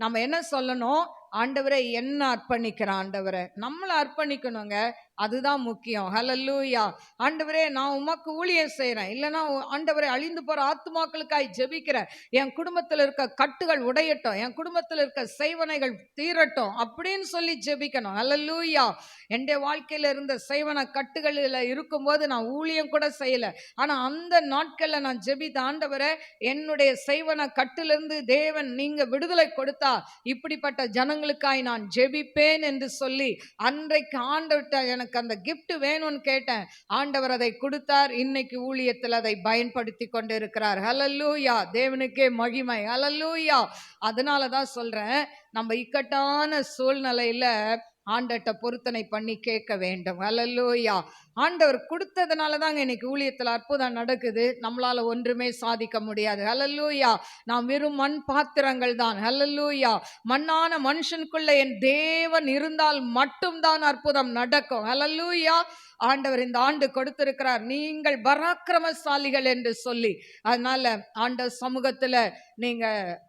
நம்ம என்ன சொல்லணும்? ஆண்டவரே என்ன அர்ப்பணிக்கிறேன், ஆண்டவரே நம்மளை அர்ப்பணிக்கணுங்க, அதுதான் முக்கியம். ஹல்லேலூயா. ஆண்டவரே, நான் உமக்கு ஊழியம் செய்கிறேன், இல்லைன்னா ஆண்டவரே அழிந்து போகிற ஆத்துமாக்களுக்காய் ஜெபிக்கிறேன், என் குடும்பத்தில் இருக்க கட்டுகள் உடையட்டும், என் குடும்பத்தில் இருக்க செய்வனைகள் தீரட்டும் அப்படின்னு சொல்லி ஜெபிக்கணும். ஹல்லேலூயா. என்னுடைய வாழ்க்கையில் இருந்த செய்வன கட்டுகளில் இருக்கும்போது நான் ஊழியம் கூட செய்யலை, ஆனால் அந்த நாட்களில் நான் ஜெபித்த, ஆண்டவரே என்னுடைய செய்வன கட்டிலிருந்து தேவன் நீங்கள் விடுதலை கொடுத்தா இப்படிப்பட்ட ஜனங்களுக்காய் நான் ஜெபிப்பேன் என்று சொல்லி அன்றைக்கு ஆண்டவர்கிட்ட எனக்கு அந்த gift வேணும்னு கேட்டேன். ஆண்டவர் அதை கொடுத்தார். இன்னைக்கு ஊழியத்தில் அதை பயன்படுத்தி கொண்டு இருக்கிறார். ஹல்லேலூயா. தேவனுக்கே மகிமை. ஹல்லேலூயா. அதனால தான் சொல்றேன், நம்ம இக்கட்டான சூழ்நிலையில ஆண்டவர்கிட்ட பொருத்தனை பண்ணி கேட்க வேண்டும். ஹல்லேலூயா. ஆண்டவர் கொடுத்ததுனால தாங்க இன்னைக்கு ஊழியத்தில் அற்புதம் நடக்குது. நம்மளால ஒன்றுமே சாதிக்க முடியாது. ஹல்லேலூயா. நாம் வெறும் மண் பாத்திரங்கள் தான். ஹல்லேலூயா. மண்ணான மனுஷனுக்குள்ள என் தேவன் இருந்தால் மட்டும்தான் அற்புதம் நடக்கும். ஹல்லேலூயா. ஆண்டவர் இந்த ஆண்டு கொடுத்திருக்கிறார், நீங்கள் பராக்கிரமசாலிகள் என்று சொல்லி. அதனால ஆண்டவர் சமூகத்துல நீங்க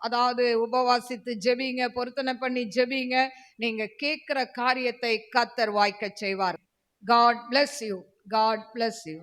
அதாவது உபவாசித்து ஜெபிங்க, பொருத்தனை பண்ணி ஜெபிங்க. நீங்க கேட்கிற காரியத்தை கர்த்தர் வாய்க்க செய்வார். God bless you. God bless you.